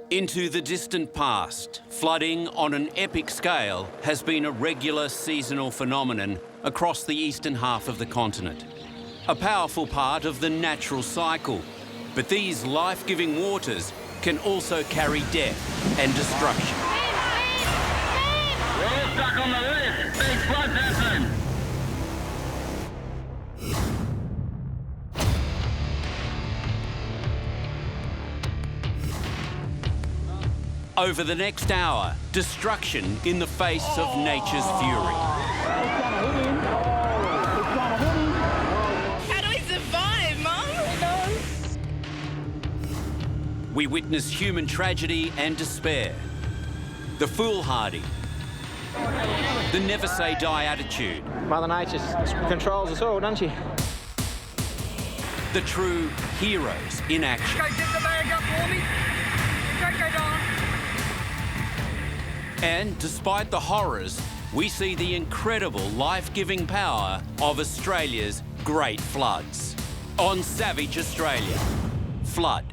Into the distant past, flooding on an epic scale has been a regular seasonal phenomenon across the eastern half of the continent. A powerful part of the natural cycle. But these life-giving waters can also carry death and destruction. We're stuck on the roof. Big flood's happening. Over the next hour, destruction in the face of nature's fury. How do we survive, Mum? We witness human tragedy and despair. The foolhardy. The never say die attitude. Mother Nature controls us all, doesn't she? The true heroes in action. Go get the bag up for me. Go, Don. And despite the horrors, we see the incredible life-giving power of Australia's great floods. On Savage Australia, Flood.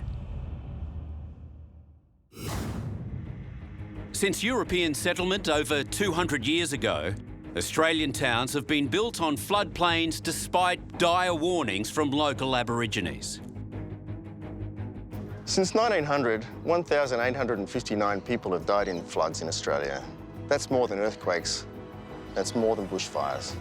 Since European settlement over 200 years ago, Australian towns have been built on floodplains despite dire warnings from local Aborigines. Since 1900, 1,859 people have died in floods in Australia. That's more than earthquakes. That's more than bushfires.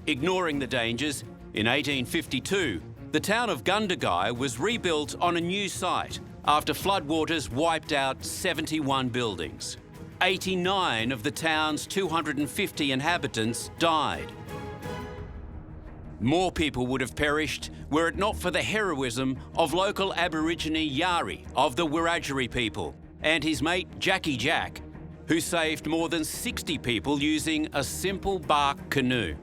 Ignoring the dangers, in 1852, the town of Gundagai was rebuilt on a new site after floodwaters wiped out 71 buildings. 89 of the town's 250 inhabitants died. More people would have perished were it not for the heroism of local Aborigine Yari of the Wiradjuri people and his mate Jackie Jack, who saved more than 60 people using a simple bark canoe.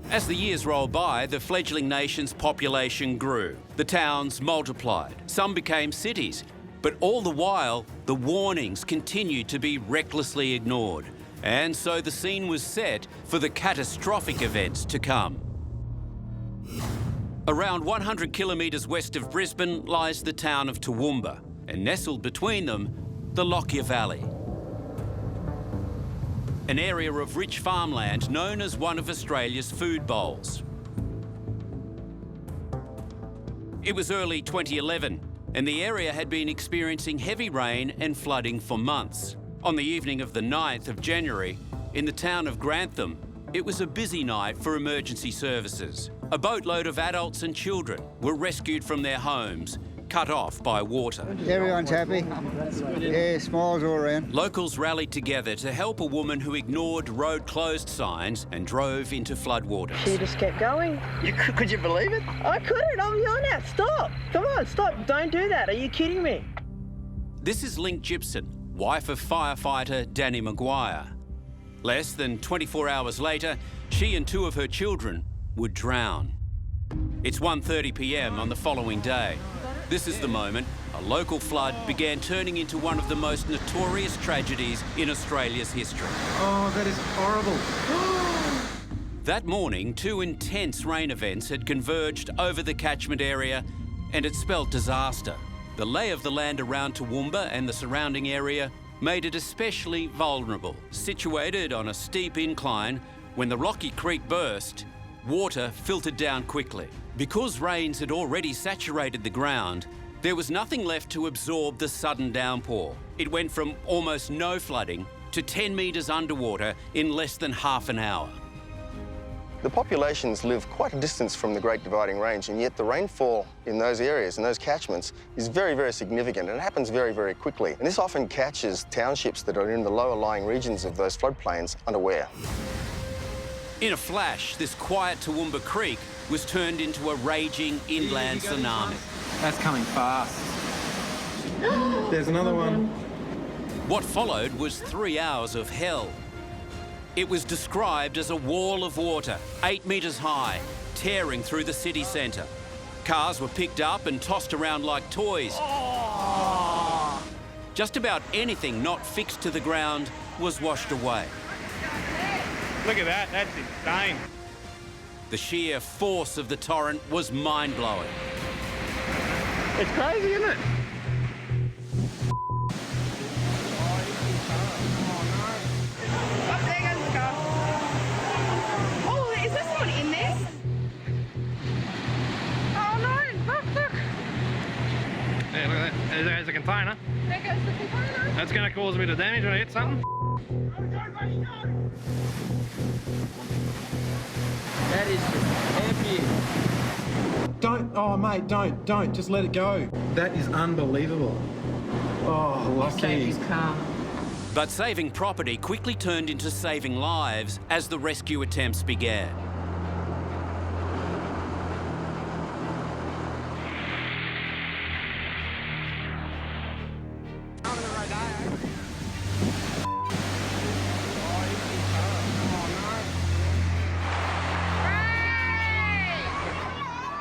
As the years rolled by, the fledgling nation's population grew. The towns multiplied. Some became cities. But all the while, the warnings continued to be recklessly ignored. And so the scene was set for the catastrophic events to come. Around 100 kilometres west of Brisbane lies the town of Toowoomba, and nestled between them, the Lockyer Valley. An area of rich farmland known as one of Australia's food bowls. It was early 2011, and the area had been experiencing heavy rain and flooding for months. On the evening of the 9th of January, in the town of Grantham, it was a busy night for emergency services. A boatload of adults and children were rescued from their homes, cut off by water. Everyone's happy. Yeah, smiles all around. Locals rallied together to help a woman who ignored road closed signs and drove into floodwaters. She just kept going. Could you believe it? I couldn't. I'm yelling out, stop. Come on, stop. Don't do that. Are you kidding me? This is Link Gibson, wife of firefighter Danny Maguire. Less than 24 hours later, she and two of her children would drown. It's 1:30 p.m. on the following day. This is the moment a local flood began turning into one of the most notorious tragedies in Australia's history. Oh, that is horrible. That morning, two intense rain events had converged over the catchment area and it spelt disaster. The lay of the land around Toowoomba and the surrounding area made it especially vulnerable. Situated on a steep incline, when the rocky creek burst, water filtered down quickly. Because rains had already saturated the ground, there was nothing left to absorb the sudden downpour. It went from almost no flooding to 10 metres underwater in less than half an hour. The populations live quite a distance from the Great Dividing Range, and yet the rainfall in those areas, in those catchments, is very, very significant, and it happens very, very quickly. And this often catches townships that are in the lower lying regions of those floodplains unaware. In a flash, this quiet Toowoomba Creek was turned into a raging inland tsunami. That's coming fast. There's another one. What followed was 3 hours of hell. It was described as a wall of water, 8 metres high, tearing through the city centre. Cars were picked up and tossed around like toys. Oh. Just about anything not fixed to the ground was washed away. Look at that, that's insane. The sheer force of the torrent was mind-blowing. It's crazy, isn't it? There goes the container. There goes the container. That's going to cause a bit of damage when I hit something. That is heavy. Don't, oh mate, don't, just let it go. That is unbelievable. Oh, lucky. But saving property quickly turned into saving lives as the rescue attempts began.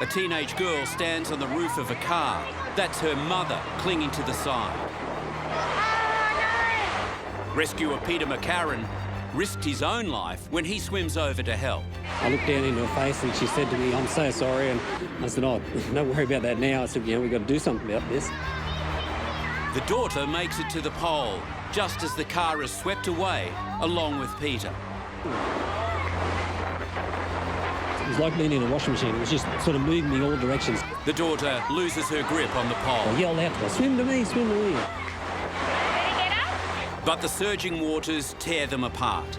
A teenage girl stands on the roof of a car. That's her mother clinging to the side. Rescuer Peter McCarran risked his own life when he swims over to help. I looked down into her face and she said to me, "I'm so sorry." And I said, "Oh, don't worry about that now." I said, "We've got to do something about this." The daughter makes it to the pole just as the car is swept away along with Peter. It was like being in a washing machine. It was just sort of moving me all directions. The daughter loses her grip on the pole. I yelled out to her, "Swim to me, swim to me." But the surging waters tear them apart.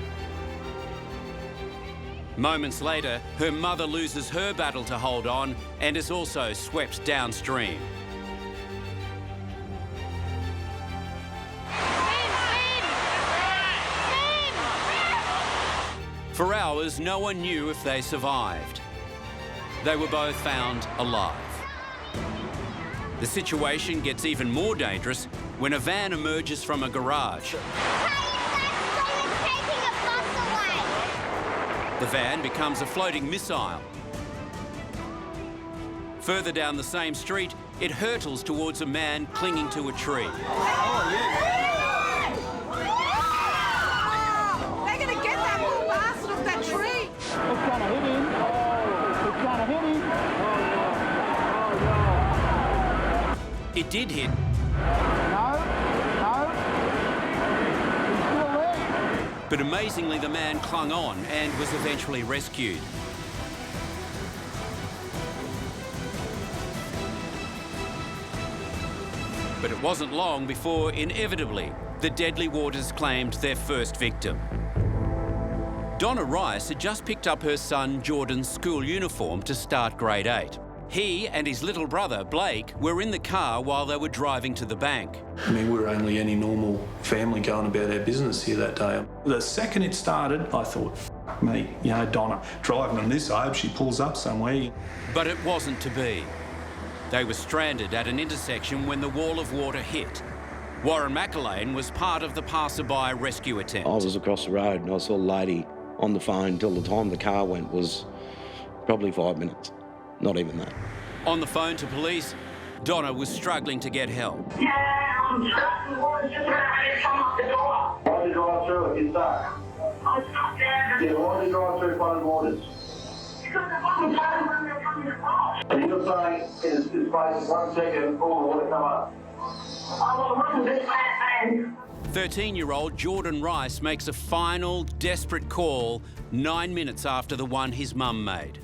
Moments later, her mother loses her battle to hold on and is also swept downstream. For hours, no one knew if they survived. They were both found alive. The situation gets even more dangerous when a van emerges from a garage. The van becomes a floating missile. Further down the same street, it hurtles towards a man clinging to a tree. They're going to get that little bastard off that tree. It's going to hit him. It's going to hit him. It did hit. No. He's still there. But amazingly, the man clung on and was eventually rescued. But it wasn't long before, inevitably, the deadly waters claimed their first victim. Donna Rice had just picked up her son Jordan's school uniform to start grade 8. He and his little brother, Blake, were in the car while they were driving to the bank. I mean, we were only any normal family going about our business here that day. The second it started, I thought, me, you know, Donna, driving on this, I hope she pulls up somewhere. But it wasn't to be. They were stranded at an intersection when the wall of water hit. Warren McElwain was part of the passerby rescue attempt. I was across the road and I saw a lady on the phone till the time the car went was probably 5 minutes. Not even that. On the phone to police, Donna was struggling to get help. Yeah, I'm stuck. The water's just ready to come up the door. Why did you drive through it? You're stuck. I'm stuck there. Yeah, why did you drive through Floodwaters? Because the fucking time when they're coming across. And you're saying in this place, 1 second, all the water come up. I will run this fast man. 13-year-old Jordan Rice makes a final, desperate call 9 minutes after the one his mum made.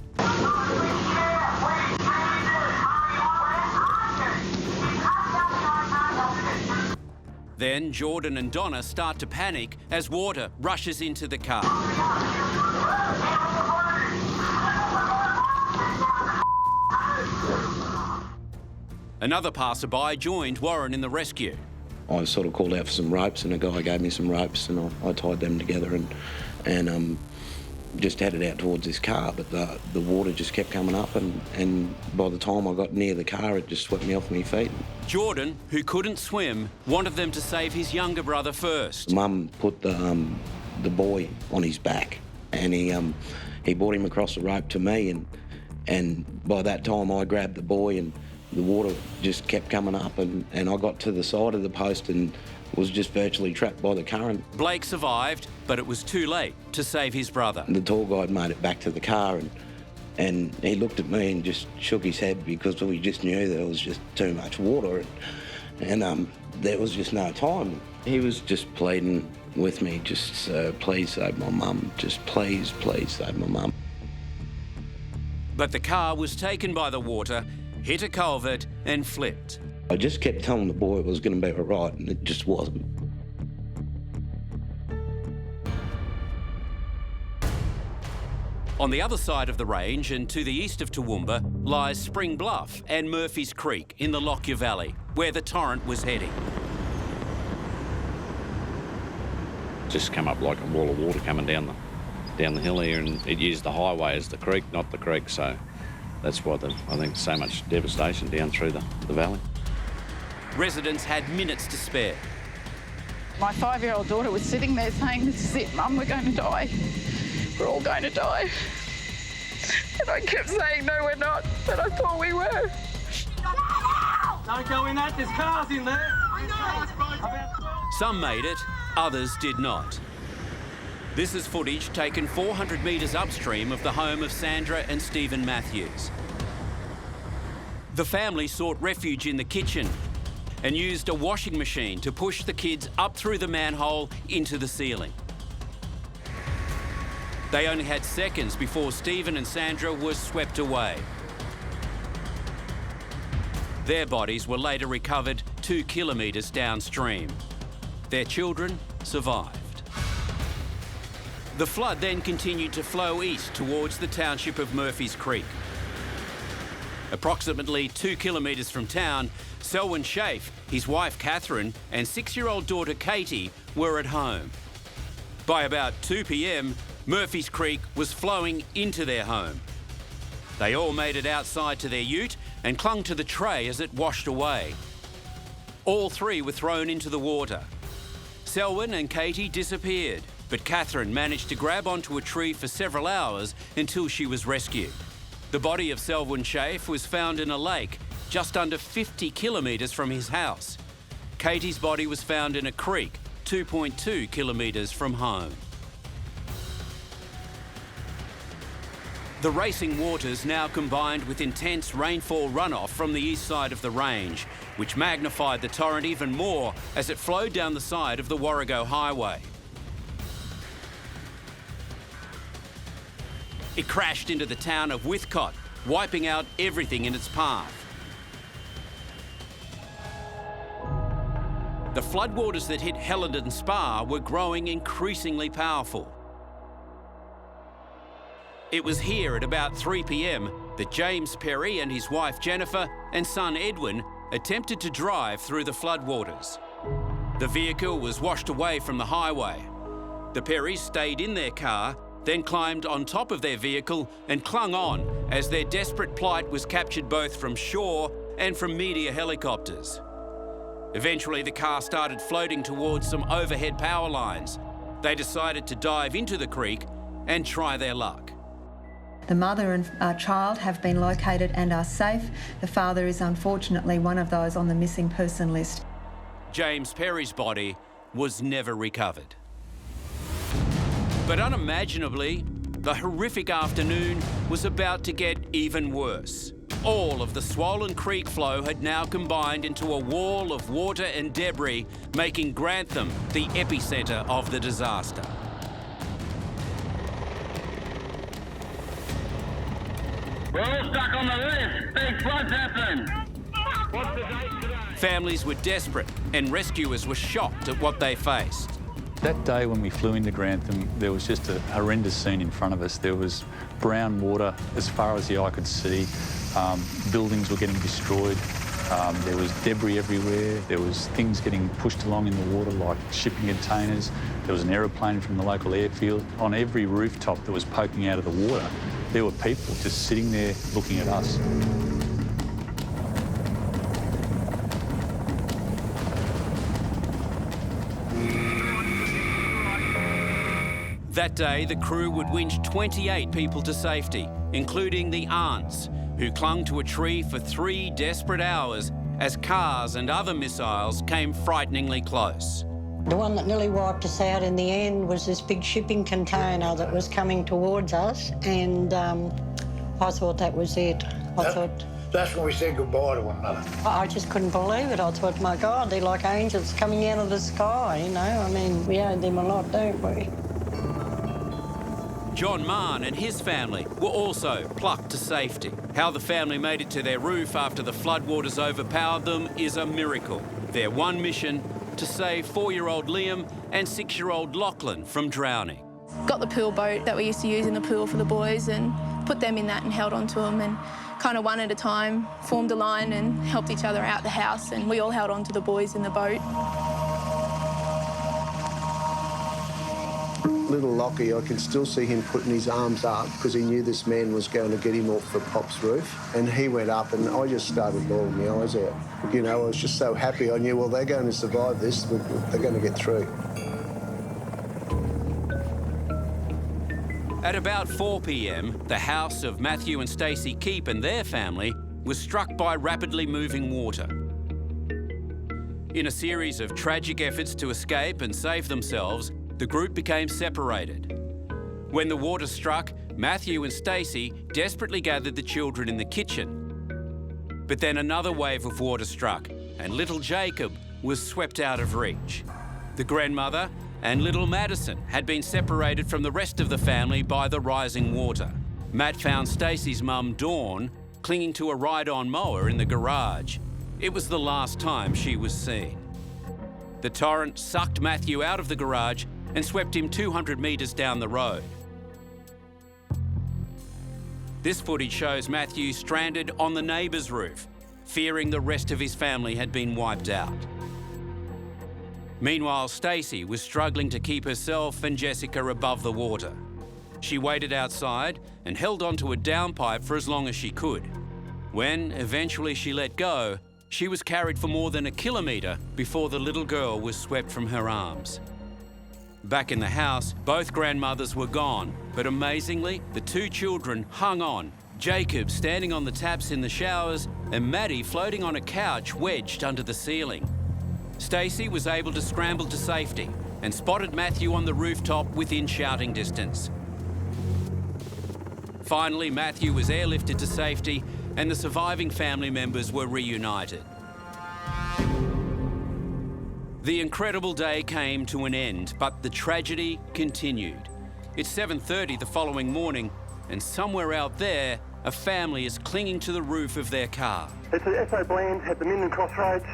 Then Jordan and Donna start to panic as water rushes into the car. Another passerby joined Warren in the rescue. I sort of called out for some ropes and a guy gave me some ropes and I tied them together and just headed out towards this car, but the water just kept coming up and by the time I got near the car, it just swept me off my feet. Jordan, who couldn't swim, wanted them to save his younger brother first. Mum put the boy on his back and he brought him across the rope to me and by that time I grabbed the boy and the water just kept coming up and I got to the side of the post and was just virtually trapped by the current. Blake survived, but it was too late to save his brother. The tour guide made it back to the car and he looked at me and just shook his head because we just knew there was just too much water and there was just no time. He was just pleading with me, just please save my mum, just please save my mum. But the car was taken by the water, hit a culvert and flipped. I just kept telling the boy it was going to be all right, and it just wasn't. On the other side of the range and to the east of Toowoomba lies Spring Bluff and Murphy's Creek in the Lockyer Valley, where the torrent was heading. Just come up like a wall of water coming down the hill here, and it used the highway as the creek, not the creek, so that's why I think so much devastation down through the valley. Residents had minutes to spare. My 5-year-old daughter was sitting there saying, "This is it, Mum, we're going to die. We're all going to die." And I kept saying, "No, we're not," but I thought we were. Don't go in that, there's cars in there. Some made it, others did not. This is footage taken 400 metres upstream of the home of Sandra and Stephen Matthews. The family sought refuge in the kitchen and used a washing machine to push the kids up through the manhole into the ceiling. They only had seconds before Stephen and Sandra were swept away. Their bodies were later recovered 2 kilometres downstream. Their children survived. The flood then continued to flow east towards the township of Murphy's Creek. Approximately 2 kilometres from town, Selwyn Schaaf, his wife Catherine and 6-year-old daughter Katie were at home. By about 2 p.m, Murphy's Creek was flowing into their home. They all made it outside to their ute and clung to the tray as it washed away. All 3 were thrown into the water. Selwyn and Katie disappeared, but Catherine managed to grab onto a tree for several hours until she was rescued. The body of Selwyn Schaaf was found in a lake just under 50 kilometres from his house. Katie's body was found in a creek 2.2 kilometres from home. The racing waters now combined with intense rainfall runoff from the east side of the range, which magnified the torrent even more as it flowed down the side of the Warrego Highway. It crashed into the town of Whithcott, wiping out everything in its path. The floodwaters that hit Helidon Spa were growing increasingly powerful. It was here at about 3 p.m. that James Perry and his wife Jennifer and son Edwin attempted to drive through the floodwaters. The vehicle was washed away from the highway. The Perrys stayed in their car, then climbed on top of their vehicle and clung on as their desperate plight was captured both from shore and from media helicopters. Eventually, the car started floating towards some overhead power lines. They decided to dive into the creek and try their luck. The mother and child have been located and are safe. The father is unfortunately one of those on the missing person list. James Perry's body was never recovered. But unimaginably, the horrific afternoon was about to get even worse. All of the swollen creek flow had now combined into a wall of water and debris, making Grantham the epicentre of the disaster. We're all stuck on the roof. Big flood's happened. What's the date today? Families were desperate and rescuers were shocked at what they faced. That day when we flew into Grantham, there was just a horrendous scene in front of us. There was brown water as far as the eye could see. Buildings were getting destroyed. There was debris everywhere. There was things getting pushed along in the water like shipping containers. There was an aeroplane from the local airfield. On every rooftop that was poking out of the water, there were people just sitting there looking at us. That day, the crew would winch 28 people to safety, including the aunts, who clung to a tree for 3 desperate hours as cars and other missiles came frighteningly close. The one that nearly wiped us out in the end was this big shipping container that was coming towards us, and I thought that was it. That's when we said goodbye to one another. I just couldn't believe it. I thought, my God, they're like angels coming out of the sky, you know? I mean, we owe them a lot, don't we? John Mann and his family were also plucked to safety. How the family made it to their roof after the floodwaters overpowered them is a miracle. Their one mission, to save 4-year-old Liam and 6-year-old Lachlan from drowning. Got the pool boat that we used to use in the pool for the boys and put them in that and held onto them, and kind of one at a time formed a line and helped each other out the house, and we all held on to the boys in the boat. Little Lockie, I can still see him putting his arms up because he knew this man was going to get him off the Pop's roof. And he went up and I just started bawling my eyes out. You know, I was just so happy. I knew, well, they're going to survive this. They're going to get through. At about 4 p.m, the house of Matthew and Stacey Keep and their family was struck by rapidly moving water. In a series of tragic efforts to escape and save themselves, the group became separated. When the water struck, Matthew and Stacey desperately gathered the children in the kitchen. But then another wave of water struck and little Jacob was swept out of reach. The grandmother and little Madison had been separated from the rest of the family by the rising water. Matt found Stacey's mum, Dawn, clinging to a ride-on mower in the garage. It was the last time she was seen. The torrent sucked Matthew out of the garage and swept him 200 metres down the road. This footage shows Matthew stranded on the neighbour's roof, fearing the rest of his family had been wiped out. Meanwhile, Stacey was struggling to keep herself and Jessica above the water. She waited outside and held onto a downpipe for as long as she could. When eventually she let go, she was carried for more than a kilometre before the little girl was swept from her arms. Back in the house, both grandmothers were gone, but amazingly, the 2 children hung on. Jacob standing on the taps in the showers and Maddie floating on a couch wedged under the ceiling. Stacey was able to scramble to safety and spotted Matthew on the rooftop within shouting distance. Finally, Matthew was airlifted to safety and the surviving family members were reunited. The incredible day came to an end, but the tragedy continued. It's 7:30 the following morning, and somewhere out there, a family is clinging to the roof of their car. It's the SO Bland at the Minden Crossroads.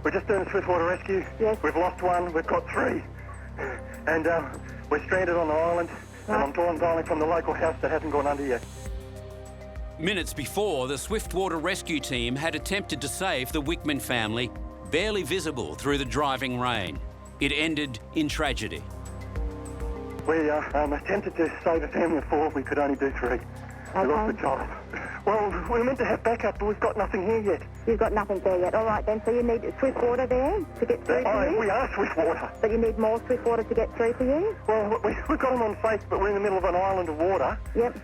We're just doing a swiftwater rescue. Yes. We've lost one, we've got 3. And we're stranded on the island, and I'm dialing from the local house that hasn't gone under yet. Minutes before, the swiftwater rescue team had attempted to save the Wickman family, barely visible through the driving rain. It ended in tragedy. We attempted to save a family of 4, we could only do 3. We lost the child. Well, we were meant to have backup, but we've got nothing here yet. You've got nothing there yet. All right, then. So you need swift water there to get through to you? We are swift water. But you need more swift water to get through to you? Well, we've got them on safe, but we're in the middle of an island of water. Yep.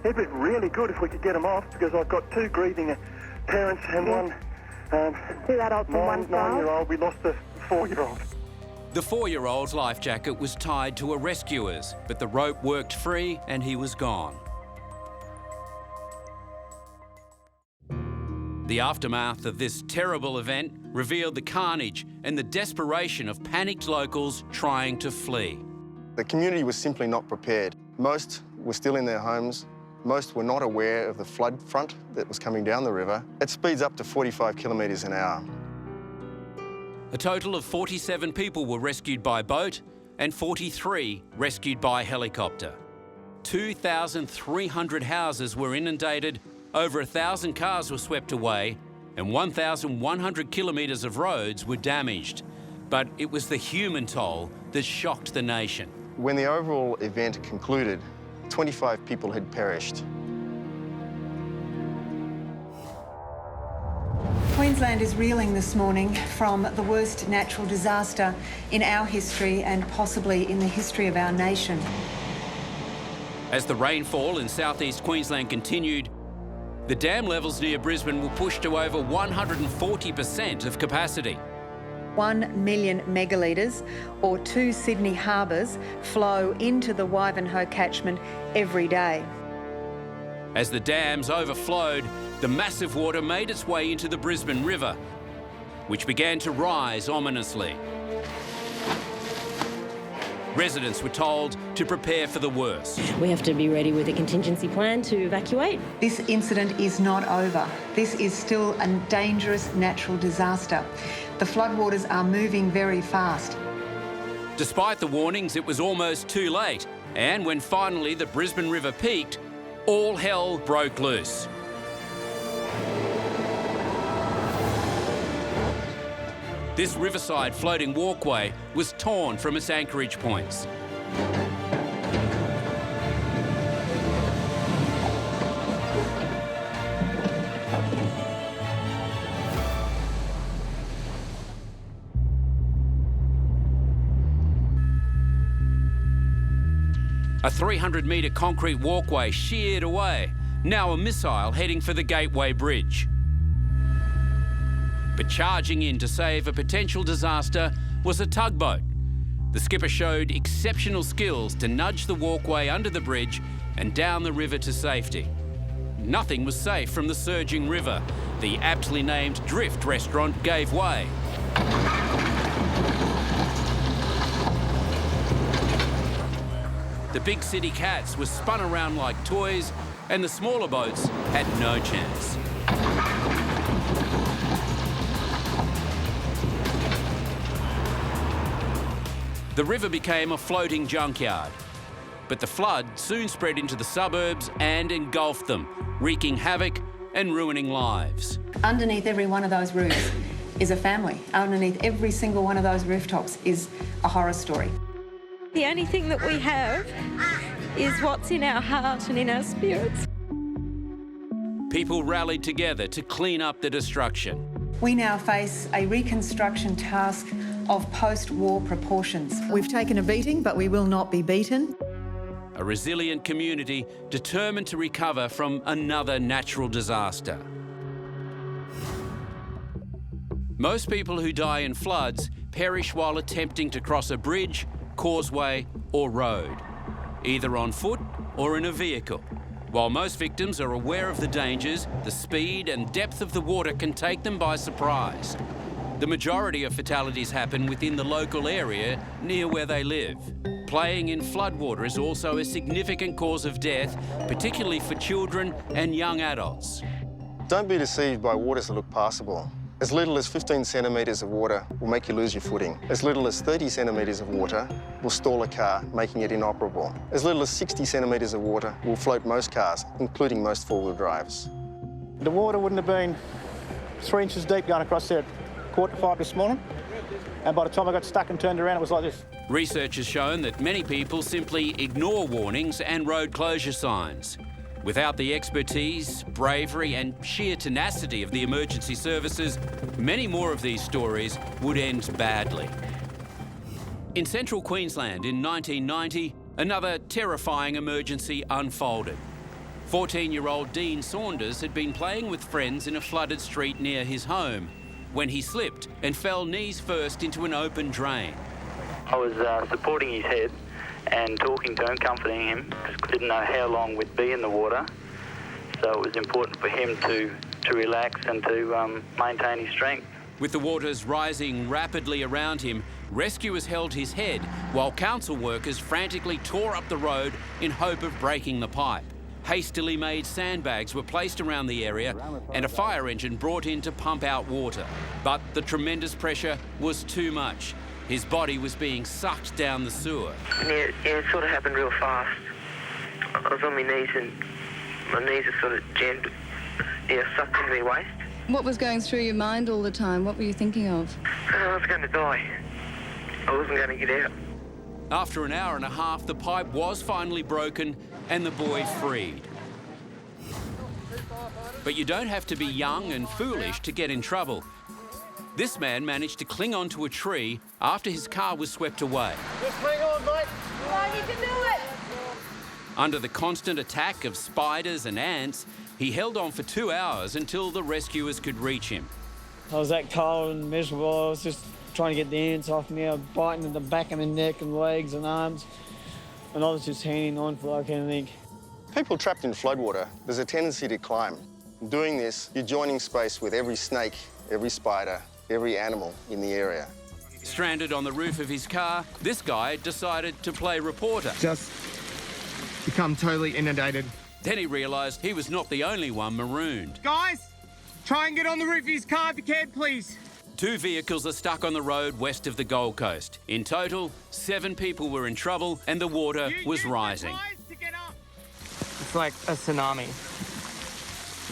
It'd be really good if we could get them off, because I've got 2 grieving parents and one... 2 adults and 1 child. 9-year-old. We lost the 4-year-old. The 4-year-old's life jacket was tied to a rescuer's, but the rope worked free and he was gone. The aftermath of this terrible event revealed the carnage and the desperation of panicked locals trying to flee. The community was simply not prepared. Most were still in their homes. Most were not aware of the flood front that was coming down the river. It speeds up to 45 kilometres an hour. A total of 47 people were rescued by boat and 43 rescued by helicopter. 2,300 houses were inundated, over 1,000 cars were swept away, and 1,100 kilometres of roads were damaged. But it was the human toll that shocked the nation. When the overall event concluded, 25 people had perished. Queensland is reeling this morning from the worst natural disaster in our history and possibly in the history of our nation. As the rainfall in southeast Queensland continued, the dam levels near Brisbane were pushed to over 140% of capacity. 1 million megalitres, or 2 Sydney harbours, flow into the Wivenhoe catchment every day. As the dams overflowed, the massive water made its way into the Brisbane River, which began to rise ominously. Residents were told to prepare for the worst. We have to be ready with a contingency plan to evacuate. This incident is not over. This is still a dangerous natural disaster. The floodwaters are moving very fast. Despite the warnings, it was almost too late. And when finally the Brisbane River peaked, all hell broke loose. This riverside floating walkway was torn from its anchorage points. A 300-metre concrete walkway sheared away, now a missile heading for the Gateway Bridge. But charging in to save a potential disaster was a tugboat. The skipper showed exceptional skills to nudge the walkway under the bridge and down the river to safety. Nothing was safe from the surging river. The aptly named Drift restaurant gave way. The big city cats were spun around like toys, and the smaller boats had no chance. The river became a floating junkyard, but the flood soon spread into the suburbs and engulfed them, wreaking havoc and ruining lives. Underneath every one of those roofs is a family. Underneath every single one of those rooftops is a horror story. The only thing that we have is what's in our heart and in our spirits. People rallied together to clean up the destruction. We now face a reconstruction task of post-war proportions. We've taken a beating, but we will not be beaten. A resilient community determined to recover from another natural disaster. Most people who die in floods perish while attempting to cross a bridge, causeway or road, either on foot or in a vehicle. While most victims are aware of the dangers, the speed and depth of the water can take them by surprise. The majority of fatalities happen within the local area near where they live. Playing in floodwater is also a significant cause of death, particularly for children and young adults. Don't be deceived by waters that look passable. As little as 15 centimetres of water will make you lose your footing. As little as 30 centimetres of water will stall a car, making it inoperable. As little as 60 centimetres of water will float most cars, including most four-wheel drives. The water wouldn't have been 3 inches deep going across there at 4:45 this morning, and by the time I got stuck and turned around, it was like this. Research has shown that many people simply ignore warnings and road closure signs. Without the expertise, bravery and sheer tenacity of the emergency services, many more of these stories would end badly. In central Queensland in 1990, another terrifying emergency unfolded. 14-year-old Dean Saunders had been playing with friends in a flooded street near his home when he slipped and fell knees first into an open drain. I was supporting his head and talking to him, comforting him, because I didn't know how long we'd be in the water. So it was important for him to relax and to maintain his strength. With the waters rising rapidly around him, rescuers held his head while council workers frantically tore up the road in hope of breaking the pipe. Hastily made sandbags were placed around the area and a fire engine brought in to pump out water. But the tremendous pressure was too much. His body was being sucked down the sewer. Yeah, it sort of happened real fast. I was on my knees and my knees are sort of jammed, sucked into my waist. What was going through your mind all the time? What were you thinking of? I was going to die. I wasn't going to get out. After an hour and a half, the pipe was finally broken and the boy freed. But you don't have to be young and foolish to get in trouble. This man managed to cling onto a tree after his car was swept away. Just hang on, mate. You can do it! Under the constant attack of spiders and ants, he held on for 2 hours until the rescuers could reach him. I was that cold and miserable. I was just trying to get the ants off me. I was biting at the back of my neck and legs and arms, and I was just hanging on for like anything. People trapped in floodwater, there's a tendency to climb. In doing this, you're joining space with every snake, every spider, every animal in the area. Stranded on the roof of his car, this guy decided to play reporter. Just become totally inundated. Then he realised he was not the only one marooned. Guys, try and get on the roof of his car if you can, please. 2 vehicles are stuck on the road west of the Gold Coast. In total, 7 people were in trouble and the water was rising. It's like a tsunami.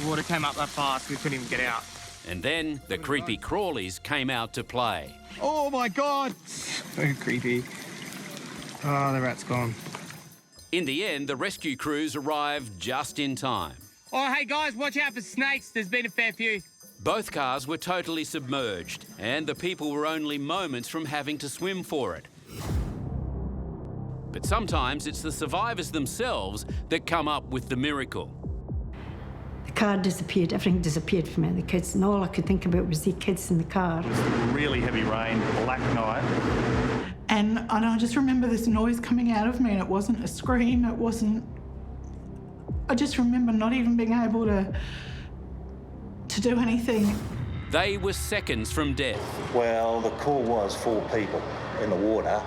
The water came up that fast, we couldn't even get out. And then the creepy crawlies came out to play. Oh my God! So creepy. Oh, the rat's gone. In the end, the rescue crews arrived just in time. Oh, hey guys, watch out for snakes. There's been a fair few. Both cars were totally submerged, and the people were only moments from having to swim for it. But sometimes it's the survivors themselves that come up with the miracle. The car disappeared, everything disappeared from me, the kids, and all I could think about was the kids in the car. It was really heavy rain, black night. And I just remember this noise coming out of me, and it wasn't a scream, it wasn't... I just remember not even being able to do anything. They were seconds from death. Well, the call was 4 people in the water.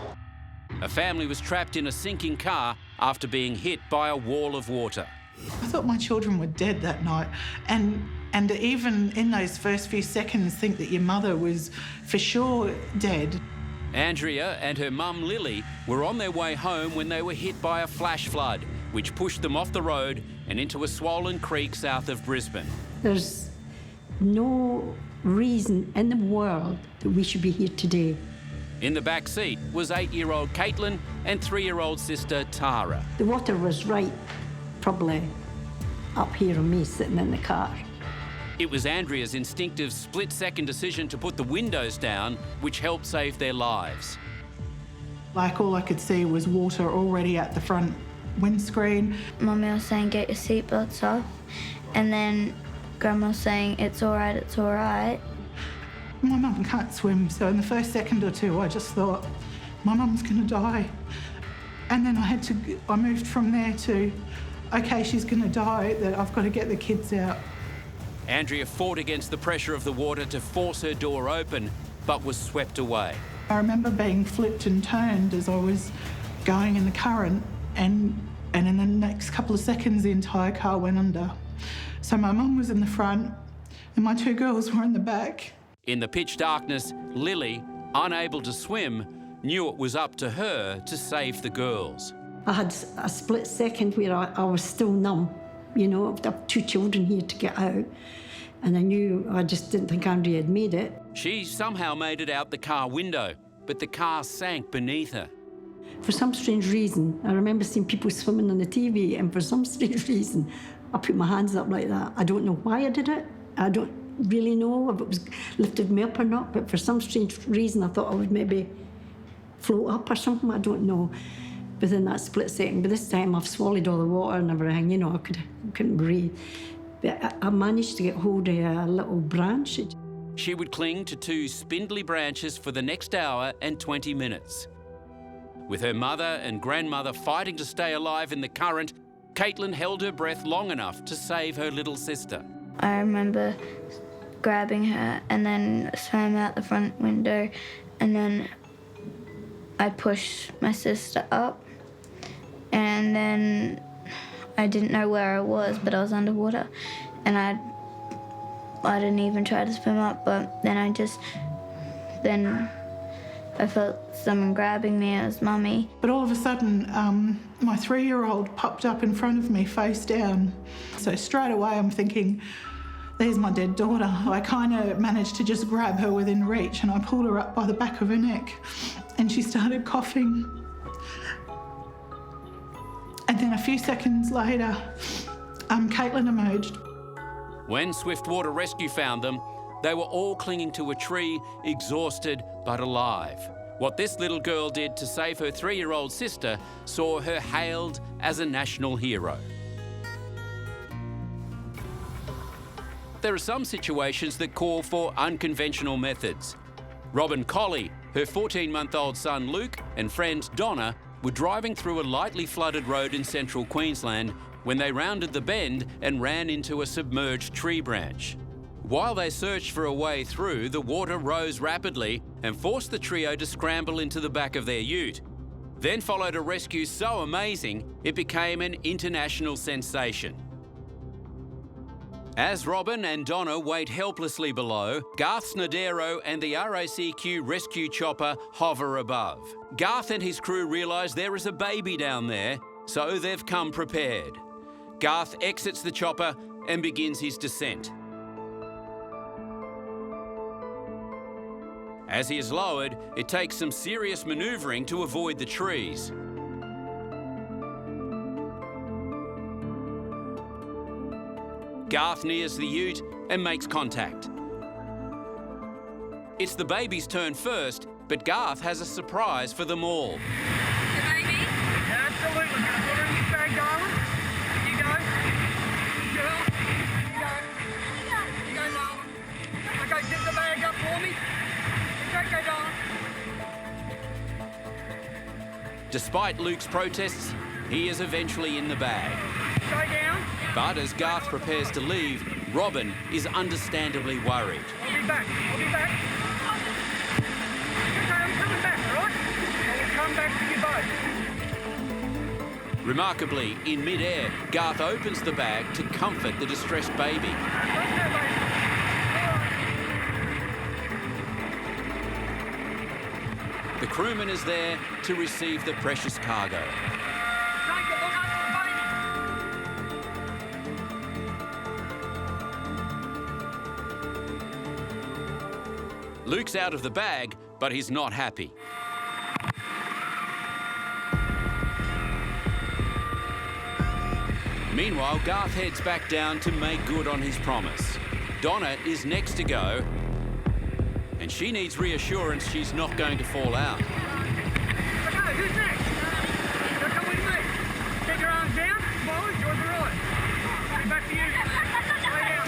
A family was trapped in a sinking car after being hit by a wall of water. I thought my children were dead that night, and even in those first few seconds think that your mother was for sure dead. Andrea and her mum Lily were on their way home when they were hit by a flash flood, which pushed them off the road and into a swollen creek south of Brisbane. There's no reason in the world that we should be here today. In the back seat was 8-year-old Caitlin and 3-year-old sister Tara. The water was right, probably up here on me sitting in the car. It was Andrea's instinctive split-second decision to put the windows down which helped save their lives. Like, all I could see was water already at the front windscreen. Mummy was saying, get your seatbelts off, and then Grandma was saying, it's all right, it's all right. My mum can't swim, so in the first second or two, I just thought, my mum's gonna die. And then I moved from there to, okay, she's gonna die, that I've got to get the kids out. Andrea fought against the pressure of the water to force her door open, but was swept away. I remember being flipped and turned as I was going in the current, and in the next couple of seconds, the entire car went under. So my mum was in the front, and my 2 girls were in the back. In the pitch darkness, Lily, unable to swim, knew it was up to her to save the girls. I had a split second where I was still numb. You know, I've got 2 children here to get out, and I just didn't think Andrea had made it. She somehow made it out the car window, but the car sank beneath her. For some strange reason, I remember seeing people swimming on the TV, and for some strange reason, I put my hands up like that. I don't know why I did it. I don't really know if it was lifted me up or not, but for some strange reason, I thought I would maybe float up or something. I don't know. Within that split second, but this time I've swallowed all the water and everything, you know, I couldn't breathe. But I managed to get hold of a little branch. She would cling to 2 spindly branches for the next hour and 20 minutes. With her mother and grandmother fighting to stay alive in the current, Caitlin held her breath long enough to save her little sister. I remember grabbing her and then swam out the front window, and then I pushed my sister up, and then I didn't know where I was, but I was underwater, and I didn't even try to swim up, but then I felt someone grabbing me as Mummy. But all of a sudden, my 3-year-old popped up in front of me, face down. So straight away I'm thinking, there's my dead daughter. I kind of managed to just grab her within reach, and I pulled her up by the back of her neck, and she started coughing. And then a few seconds later, Caitlin emerged. When Swiftwater Rescue found them, they were all clinging to a tree, exhausted but alive. What this little girl did to save her 3-year-old sister saw her hailed as a national hero. There are some situations that call for unconventional methods. Robin Colley, her 14-month-old son Luke, and friend Donna were driving through a lightly flooded road in central Queensland when they rounded the bend and ran into a submerged tree branch. While they searched for a way through, the water rose rapidly and forced the trio to scramble into the back of their ute. Then followed a rescue so amazing, it became an international sensation. As Robin and Donna wait helplessly below, Garth's Nadero and the RACQ rescue chopper hover above. Garth and his crew realise there is a baby down there, so they've come prepared. Garth exits the chopper and begins his descent. As he is lowered, it takes some serious manoeuvring to avoid the trees. Garth nears the ute and makes contact. It's the baby's turn first, but Garth has a surprise for them all. The baby? Absolutely. Can I put her in this bag, darling? You go. Girl. You go, darling. Okay, zip the bag up for me. Okay, darling. Despite Luke's protests, he is eventually in the bag. Stay down. But as Garth prepares to leave, Robin is understandably worried. I'll be back. I'll be back. Okay, I'm coming back, all right? I will come back to you both. Remarkably, in mid-air, Garth opens the bag to comfort the distressed baby. The crewman is there to receive the precious cargo. Luke's out of the bag, but he's not happy. Meanwhile, Garth heads back down to make good on his promise. Donna is next to go, and she needs reassurance she's not going to fall out. Okay, who's next? Now come with me. Take your arms down, forward, towards the right. Back to you. Lay down.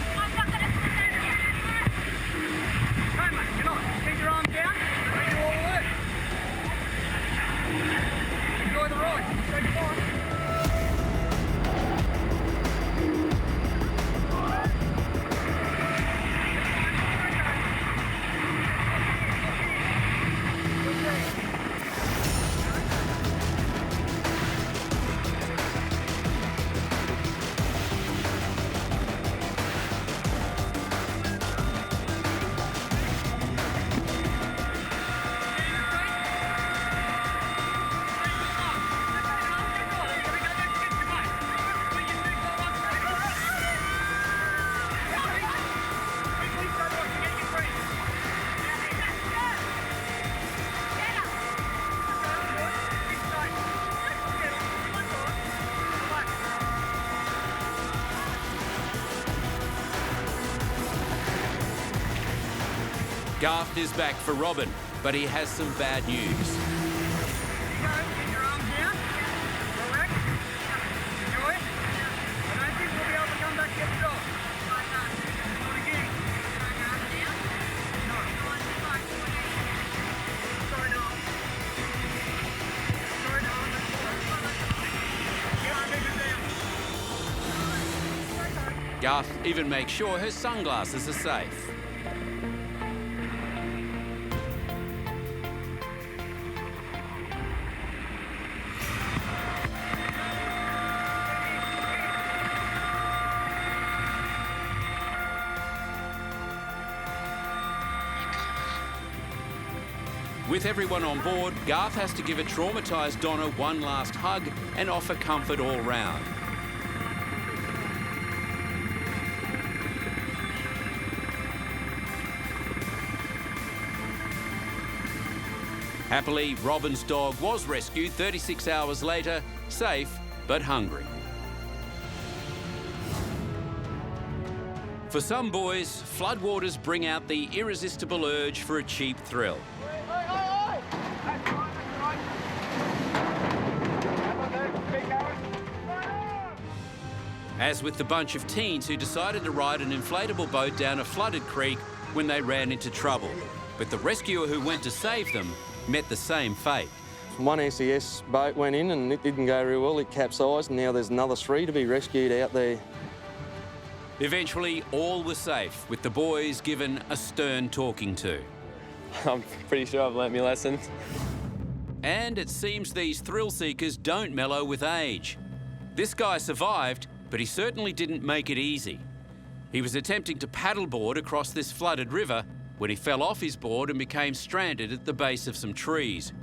Come on, come on. Take your arms down. Bring you all the way. Enjoy the ride. Say goodbye. Garth is back for Robin, but he has some bad news. Get your arms down. Relax. Enjoy it. I don't think we'll be able to come back yet at all. Not again. No. Sorry, no. Sorry, no. Get her down. Garth even makes sure her sunglasses are safe. With everyone on board, Garth has to give a traumatised Donna one last hug and offer comfort all round. Happily, Robin's dog was rescued 36 hours later, safe but hungry. For some boys, floodwaters bring out the irresistible urge for a cheap thrill. As with the bunch of teens who decided to ride an inflatable boat down a flooded creek when they ran into trouble. But the rescuer who went to save them met the same fate. One SES boat went in and it didn't go real well, it capsized, and now there's another 3 to be rescued out there. Eventually, all were safe, with the boys given a stern talking to. I'm pretty sure I've learnt my lessons. And it seems these thrill-seekers don't mellow with age. This guy survived, but he certainly didn't make it easy. He was attempting to paddleboard across this flooded river when he fell off his board and became stranded at the base of some trees.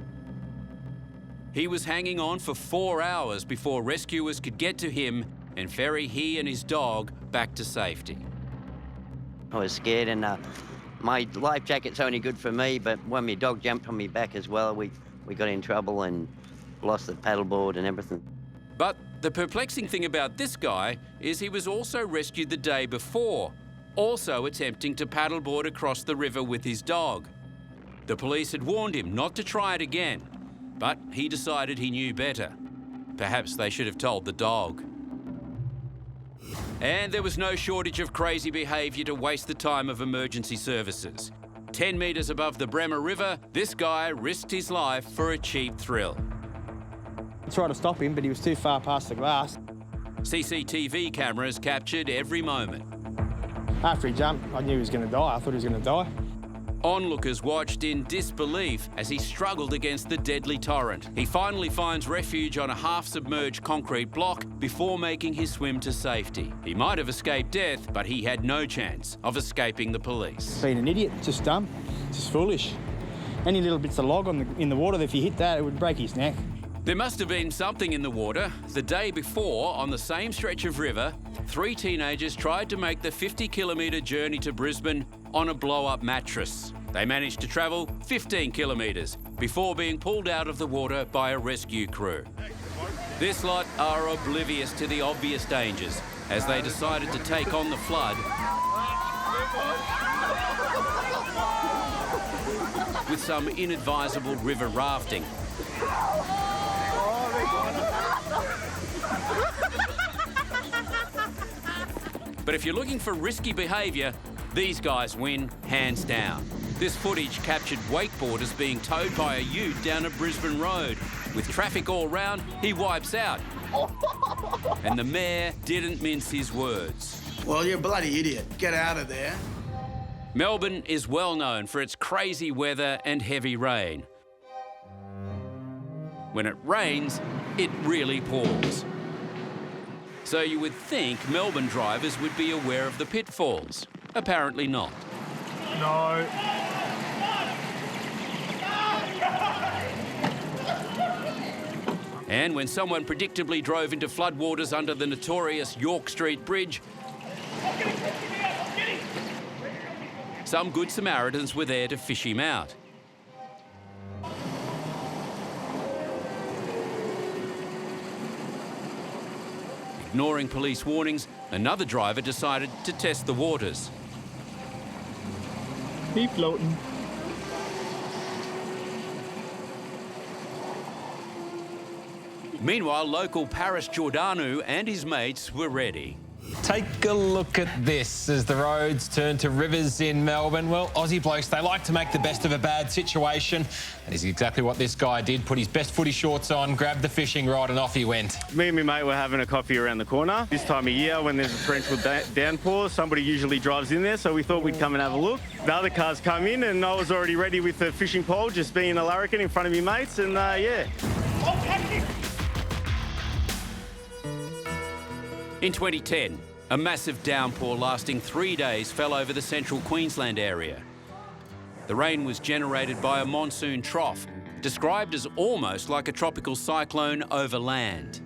He was hanging on for 4 hours before rescuers could get to him and ferry he and his dog back to safety. I was scared, and my life jacket's only good for me, but when my dog jumped on me back as well, we got in trouble and lost the paddleboard and everything. But the perplexing thing about this guy is he was also rescued the day before, also attempting to paddleboard across the river with his dog. The police had warned him not to try it again, but he decided he knew better. Perhaps they should have told the dog. And there was no shortage of crazy behaviour to waste the time of emergency services. 10 metres above the Bremer River, this guy risked his life for a cheap thrill. I tried to stop him, but he was too far past the glass. CCTV cameras captured every moment. After he jumped, I knew he was going to die. I thought he was going to die. Onlookers watched in disbelief as he struggled against the deadly torrent. He finally finds refuge on a half-submerged concrete block before making his swim to safety. He might have escaped death, but he had no chance of escaping the police. Being an idiot, just dumb, just foolish. Any little bits of log in the water, if he hit that, it would break his neck. There must have been something in the water. The day before, on the same stretch of river, 3 teenagers tried to make the 50-kilometre journey to Brisbane on a blow-up mattress. They managed to travel 15 kilometres before being pulled out of the water by a rescue crew. This lot are oblivious to the obvious dangers as they decided to take on the flood with some inadvisable river rafting. But if you're looking for risky behaviour, these guys win hands down. This footage captured wakeboarders being towed by a ute down a Brisbane road. With traffic all round, he wipes out. And the mayor didn't mince his words. Well, you're a bloody idiot. Get out of there. Melbourne is well known for its crazy weather and heavy rain. When it rains, it really pours. So you would think Melbourne drivers would be aware of the pitfalls. Apparently not. No. And when someone predictably drove into floodwaters under the notorious York Street Bridge, some good Samaritans were there to fish him out. Ignoring police warnings, another driver decided to test the waters. Keep floating. Meanwhile, local Paris Giordano and his mates were ready. Take a look at this as the roads turn to rivers in Melbourne. Well, Aussie blokes, they like to make the best of a bad situation. And is exactly what this guy did. Put his best footy shorts on, grabbed the fishing rod and off he went. Me and my mate were having a coffee around the corner. This time of year when there's a torrential downpour, somebody usually drives in there, so we thought we'd come and have a look. The other cars come in and I was already ready with the fishing pole, just being a larrikin in front of my mates, and yeah. In 2010, a massive downpour lasting 3 days fell over the central Queensland area. The rain was generated by a monsoon trough, described as almost like a tropical cyclone over land.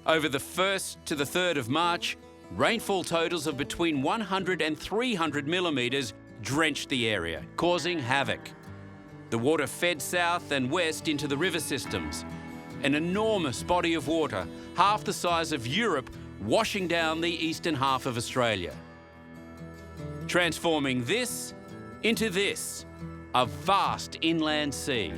Over the 1st to the 3rd of March, rainfall totals of between 100 and 300 millimetres drenched the area, causing havoc. The water fed south and west into the river systems. An enormous body of water, half the size of Europe, washing down the eastern half of Australia. Transforming this into this, a vast inland sea.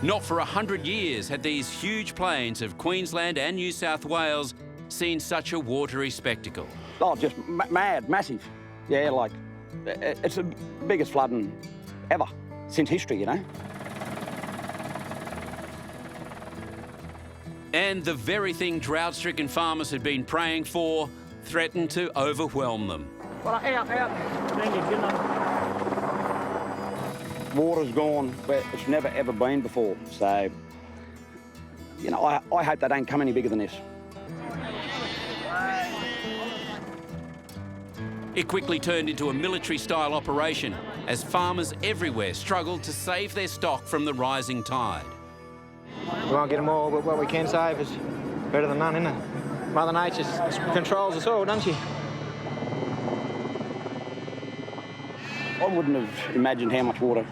Not for 100 years had these huge plains of Queensland and New South Wales seen such a watery spectacle. Oh, just mad, massive. Yeah, like, it's the biggest flooding ever, since history, you know. And the very thing drought-stricken farmers had been praying for threatened to overwhelm them. Well, out. Thank you, good enough. Water's gone where it's never ever been before. So, you know, I hope they don't come any bigger than this. It quickly turned into a military-style operation as farmers everywhere struggled to save their stock from the rising tide. We won't get them all, but what we can save is better than none, isn't it? Mother Nature controls us all, doesn't she? I wouldn't have imagined how much water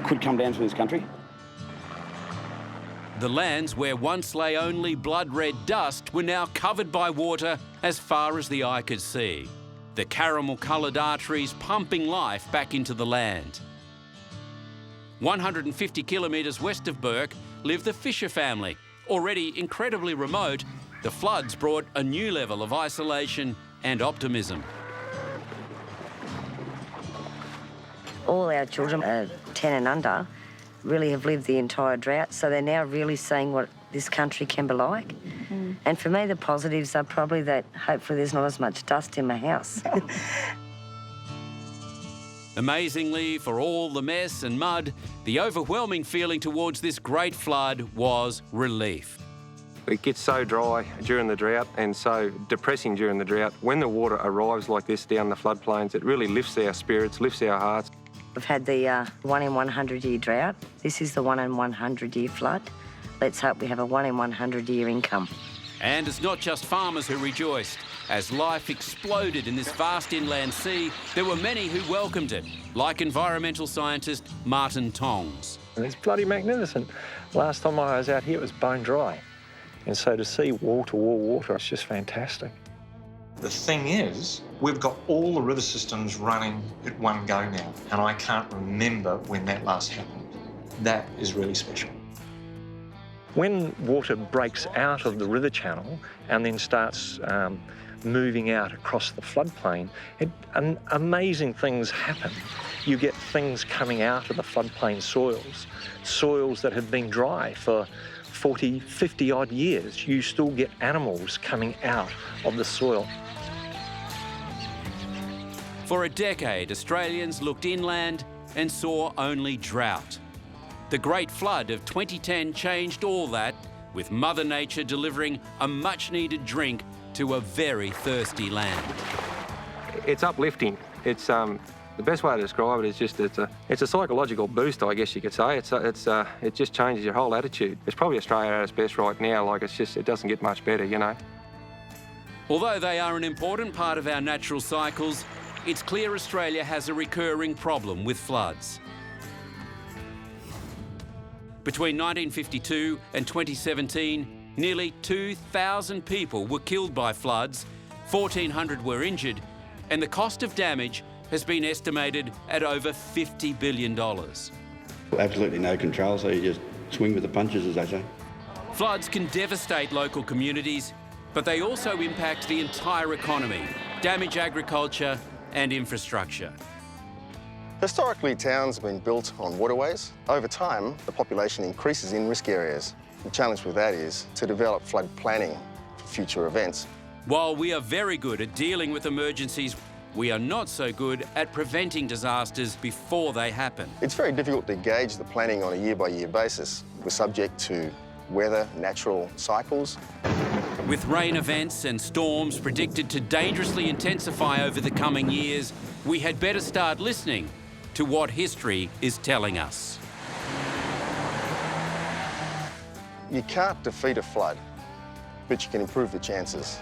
could come down to this country. The lands where once lay only blood-red dust were now covered by water as far as the eye could see. The caramel-coloured arteries pumping life back into the land. 150 kilometres west of Bourke lived the Fisher family. Already incredibly remote, the floods brought a new level of isolation and optimism. All our children, 10 and under, really have lived the entire drought, so they're now really seeing what this country can be like. And for me, the positives are probably that hopefully there's not as much dust in my house. Amazingly, for all the mess and mud, the overwhelming feeling towards this great flood was relief. It gets so dry during the drought and so depressing during the drought. When the water arrives like this down the floodplains, it really lifts our spirits, lifts our hearts. We've had the 1 in 100 year drought. This is the 1 in 100 year flood. Let's hope we have a 1 in 100 year income. And it's not just farmers who rejoiced. As life exploded in this vast inland sea, there were many who welcomed it, like environmental scientist Martin Tongs. It's bloody magnificent. Last time I was out here, it was bone dry. And so to see wall-to-wall water, it's just fantastic. The thing is, we've got all the river systems running at one go now, and I can't remember when that last happened. That is really special. When water breaks out of the river channel and then starts moving out across the floodplain, amazing things happen. You get things coming out of the floodplain soils that have been dry for 40, 50 odd years. You still get animals coming out of the soil. For a decade, Australians looked inland and saw only drought. The Great Flood of 2010 changed all that, with Mother Nature delivering a much-needed drink to a very thirsty land. It's uplifting. It's the best way to describe it is just it's a psychological boost, I guess you could say. It just changes your whole attitude. It's probably Australia at its best right now. Like it doesn't get much better, you know. Although they are an important part of our natural cycles, it's clear Australia has a recurring problem with floods. Between 1952 and 2017, nearly 2,000 people were killed by floods, 1,400 were injured, and the cost of damage has been estimated at over $50 billion. Absolutely no control, so you just swing with the punches, as they say. Floods can devastate local communities, but they also impact the entire economy, damage agriculture and infrastructure. Historically, towns have been built on waterways. Over time, the population increases in risk areas. The challenge with that is to develop flood planning for future events. While we are very good at dealing with emergencies, we are not so good at preventing disasters before they happen. It's very difficult to gauge the planning on a year-by-year basis. We're subject to weather, natural cycles. With rain events and storms predicted to dangerously intensify over the coming years, we had better start listening to what history is telling us. You can't defeat a flood, but you can improve the chances.